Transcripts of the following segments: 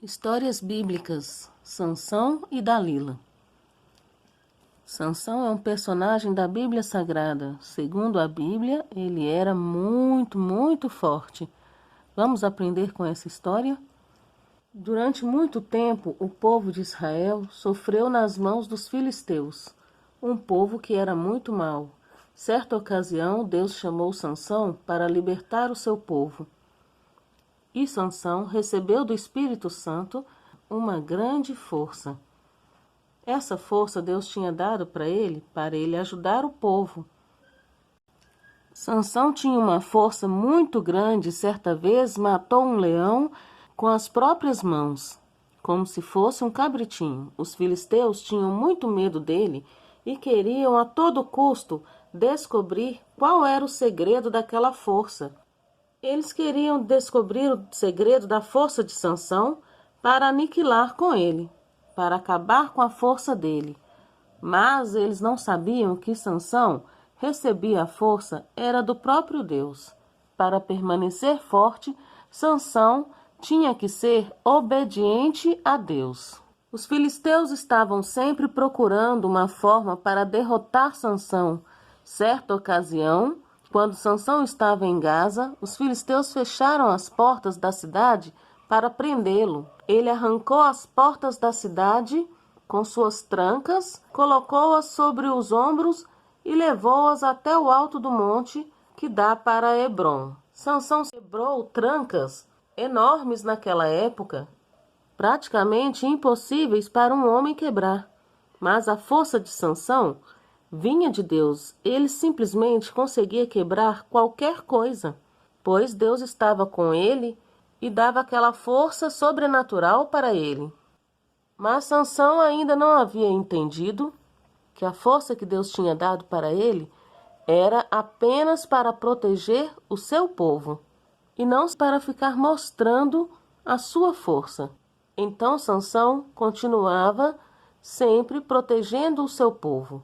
Histórias bíblicas: Sansão e Dalila. Sansão é um personagem da Bíblia Sagrada. Segundo a Bíblia, ele era muito forte. Vamos aprender com essa história? Durante muito tempo, o povo de Israel sofreu nas mãos dos filisteus, um povo que era muito mau. Certa ocasião, Deus chamou Sansão para libertar o seu povo. E Sansão recebeu do Espírito Santo uma grande força. Essa força Deus tinha dado para ele ajudar o povo. Sansão tinha uma força muito grande e certa vez matou um leão com as próprias mãos, como se fosse um cabritinho. Os filisteus tinham muito medo dele e queriam a todo custo descobrir qual era o segredo daquela força. Eles queriam descobrir o segredo da força de Sansão para aniquilar com ele, para acabar com a força dele. Mas eles não sabiam que Sansão recebia a força era do próprio Deus. Para permanecer forte, Sansão tinha que ser obediente a Deus. Os filisteus estavam sempre procurando uma forma para derrotar Sansão. Certa ocasião, quando Sansão estava em Gaza, os filisteus fecharam as portas da cidade para prendê-lo. Ele arrancou as portas da cidade com suas trancas, colocou-as sobre os ombros e levou-as até o alto do monte que dá para Hebrom. Sansão quebrou trancas enormes naquela época, praticamente impossíveis para um homem quebrar. Mas a força de Sansão vinha de Deus. Ele simplesmente conseguia quebrar qualquer coisa, pois Deus estava com ele e dava aquela força sobrenatural para ele. Mas Sansão ainda não havia entendido que a força que Deus tinha dado para ele era apenas para proteger o seu povo e não para ficar mostrando a sua força. Então Sansão continuava sempre protegendo o seu povo.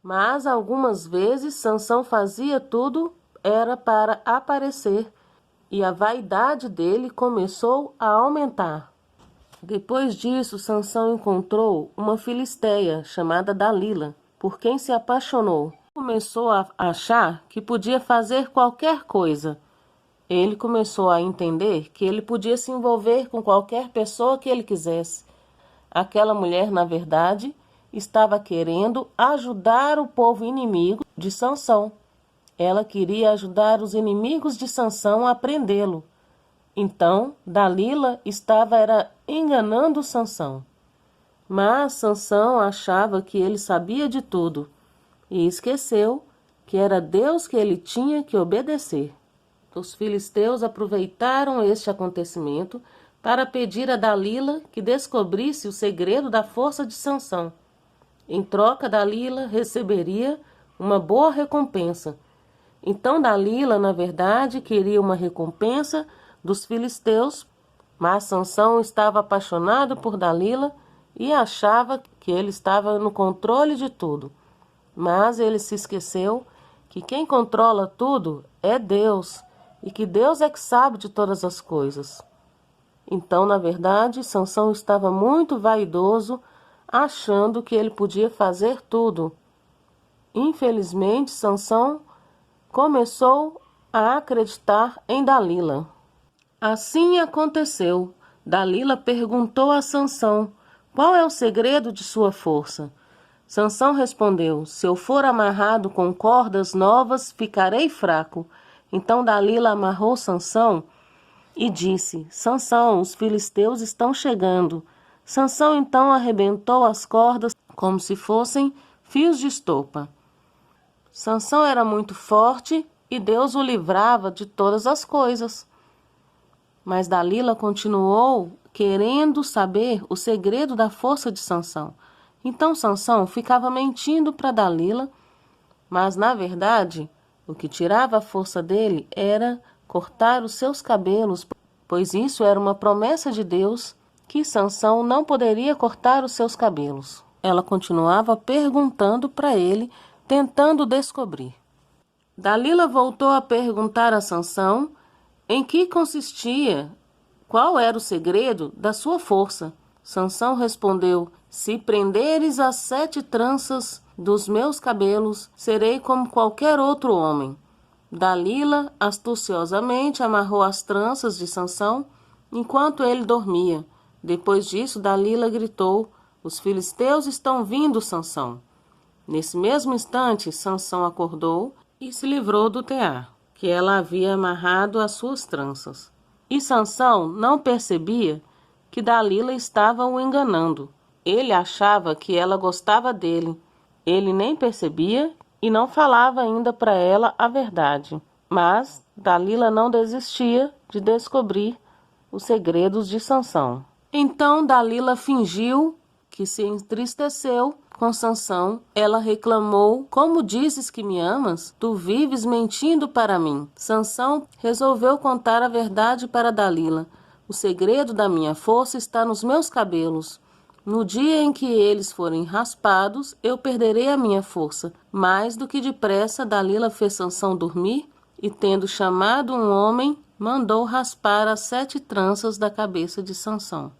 Mas algumas vezes Sansão fazia tudo era para aparecer e a vaidade dele começou a aumentar. Depois disso, Sansão encontrou uma filisteia chamada Dalila, por quem se apaixonou. Começou a achar que podia fazer qualquer coisa. Ele começou a entender que ele podia se envolver com qualquer pessoa que ele quisesse. Aquela mulher, na verdade, estava querendo ajudar o povo inimigo de Sansão. Ela queria ajudar os inimigos de Sansão a prendê-lo. Então, Dalila estava enganando Sansão. Mas Sansão achava que ele sabia de tudo e esqueceu que era Deus que ele tinha que obedecer. Os filisteus aproveitaram este acontecimento para pedir a Dalila que descobrisse o segredo da força de Sansão. Em troca, Dalila receberia uma boa recompensa. Então Dalila, na verdade, queria uma recompensa dos filisteus, mas Sansão estava apaixonado por Dalila e achava que ele estava no controle de tudo. Mas ele se esqueceu que quem controla tudo é Deus e que Deus é que sabe de todas as coisas. Então, na verdade, Sansão estava muito vaidoso, achando que ele podia fazer tudo. Infelizmente, Sansão começou a acreditar em Dalila. Assim aconteceu. Dalila perguntou a Sansão qual é o segredo de sua força. Sansão respondeu: se eu for amarrado com cordas novas, ficarei fraco. Então Dalila amarrou Sansão e disse: Sansão, os filisteus estão chegando. Sansão então arrebentou as cordas como se fossem fios de estopa. Sansão era muito forte e Deus o livrava de todas as coisas. Mas Dalila continuou querendo saber o segredo da força de Sansão. Então Sansão ficava mentindo para Dalila, mas na verdade o que tirava a força dele era cortar os seus cabelos, pois isso era uma promessa de Deus que Sansão não poderia cortar os seus cabelos. Ela continuava perguntando para ele, tentando descobrir. Dalila voltou a perguntar a Sansão em que consistia qual era o segredo da sua força. Sansão respondeu: se prenderes as 7 tranças dos meus cabelos, serei como qualquer outro homem. Dalila astuciosamente amarrou as tranças de Sansão enquanto ele dormia. Depois disso, Dalila gritou: os filisteus estão vindo, Sansão. Nesse mesmo instante, Sansão acordou e se livrou do tear, que ela havia amarrado às suas tranças. E Sansão não percebia que Dalila estava o enganando. Ele achava que ela gostava dele. Ele nem percebia e não falava ainda para ela a verdade. Mas Dalila não desistia de descobrir os segredos de Sansão. Então Dalila fingiu que se entristeceu com Sansão. Ela reclamou: como dizes que me amas? Tu vives mentindo para mim. Sansão resolveu contar a verdade para Dalila. O segredo da minha força está nos meus cabelos. No dia em que eles forem raspados, eu perderei a minha força. Mais do que depressa, Dalila fez Sansão dormir e, tendo chamado um homem, mandou raspar as 7 tranças da cabeça de Sansão.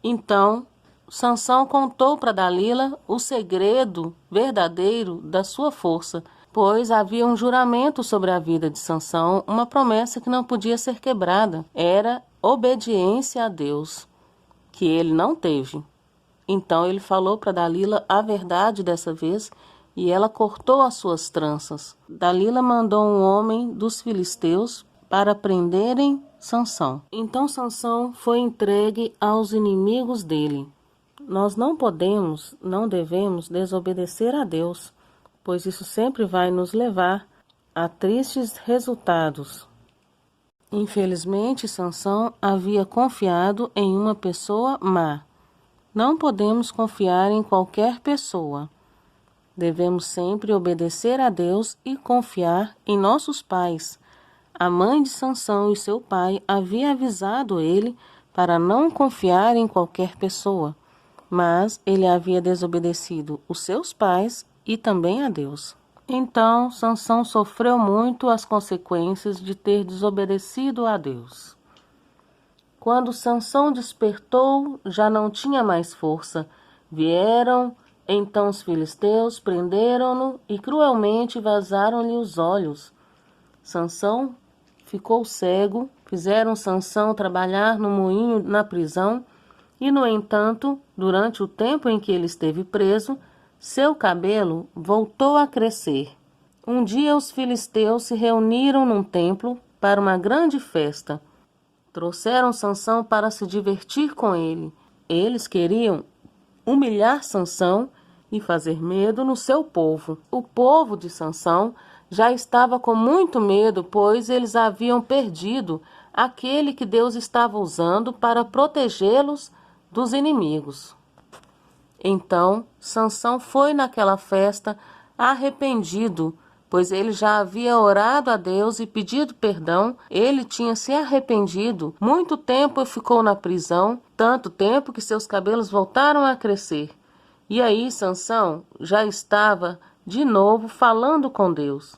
Então, Sansão contou para Dalila o segredo verdadeiro da sua força, pois havia um juramento sobre a vida de Sansão, uma promessa que não podia ser quebrada. Era obediência a Deus, que ele não teve. Então ele falou para Dalila a verdade dessa vez e ela cortou as suas tranças. Dalila mandou um homem dos filisteus para prenderem Sansão. Então Sansão foi entregue aos inimigos dele. Nós não devemos desobedecer a Deus, pois isso sempre vai nos levar a tristes resultados. Infelizmente, Sansão havia confiado em uma pessoa má. Não podemos confiar em qualquer pessoa. Devemos sempre obedecer a Deus e confiar em nossos pais. A mãe de Sansão e seu pai havia avisado ele para não confiar em qualquer pessoa, mas ele havia desobedecido os seus pais e também a Deus. Então, Sansão sofreu muito as consequências de ter desobedecido a Deus. Quando Sansão despertou, já não tinha mais força. Vieram então os filisteus, prenderam-no e cruelmente vazaram-lhe os olhos. Sansão ficou cego, fizeram Sansão trabalhar no moinho na prisão e, no entanto, durante o tempo em que ele esteve preso, seu cabelo voltou a crescer. Um dia os filisteus se reuniram num templo para uma grande festa. Trouxeram Sansão para se divertir com ele. Eles queriam humilhar Sansão e fazer medo no seu povo. O povo de Sansão já estava com muito medo, pois eles haviam perdido aquele que Deus estava usando para protegê-los dos inimigos. Então, Sansão foi naquela festa arrependido, pois ele já havia orado a Deus e pedido perdão. Ele tinha se arrependido. Muito tempo ficou na prisão, tanto tempo que seus cabelos voltaram a crescer. E aí Sansão já estava de novo falando com Deus.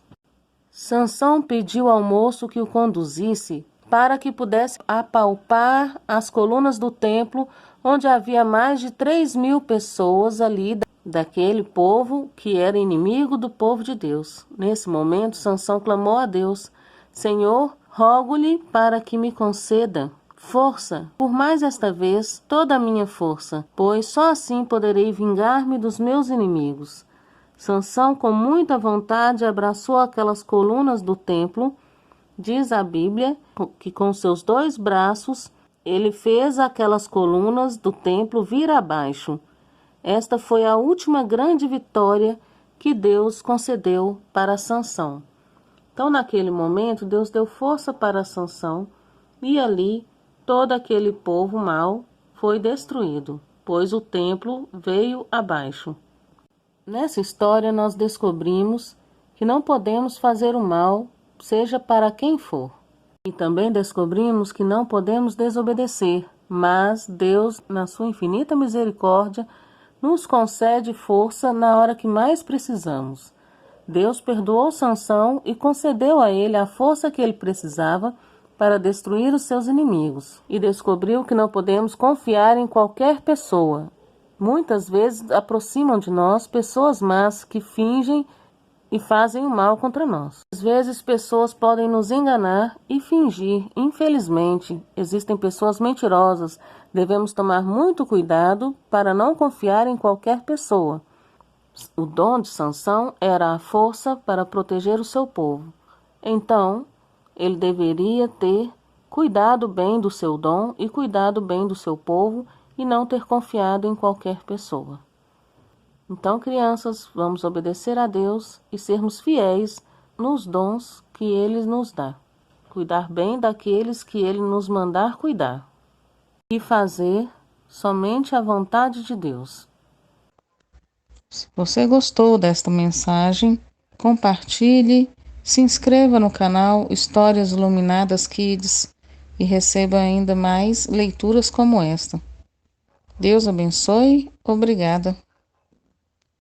Sansão pediu ao moço que o conduzisse para que pudesse apalpar as colunas do templo, onde havia mais de 3.000 pessoas ali daquele povo que era inimigo do povo de Deus. Nesse momento, Sansão clamou a Deus: Senhor, rogo-lhe para que me conceda força, por mais esta vez, toda a minha força, pois só assim poderei vingar-me dos meus inimigos. Sansão, com muita vontade, abraçou aquelas colunas do templo. Diz a Bíblia que com seus 2 braços ele fez aquelas colunas do templo vir abaixo. Esta foi a última grande vitória que Deus concedeu para Sansão. Então, naquele momento, Deus deu força para Sansão e ali todo aquele povo mau foi destruído, pois o templo veio abaixo. Nessa história, nós descobrimos que não podemos fazer o mal, seja para quem for. E também descobrimos que não podemos desobedecer, mas Deus, na sua infinita misericórdia, nos concede força na hora que mais precisamos. Deus perdoou Sansão e concedeu a ele a força que ele precisava para destruir os seus inimigos e descobriu que não podemos confiar em qualquer pessoa. Muitas vezes aproximam de nós pessoas más que fingem e fazem o mal contra nós. Às vezes pessoas podem nos enganar e fingir. Infelizmente, existem pessoas mentirosas. Devemos tomar muito cuidado para não confiar em qualquer pessoa. O dom de Sansão era a força para proteger o seu povo. Então, ele deveria ter cuidado bem do seu dom e cuidado bem do seu povo e não ter confiado em qualquer pessoa. Então, crianças, vamos obedecer a Deus e sermos fiéis nos dons que Ele nos dá. Cuidar bem daqueles que Ele nos mandar cuidar. E fazer somente a vontade de Deus. Se você gostou desta mensagem, compartilhe, se inscreva no canal Histórias Iluminadas Kids e receba ainda mais leituras como esta. Deus abençoe. Obrigada.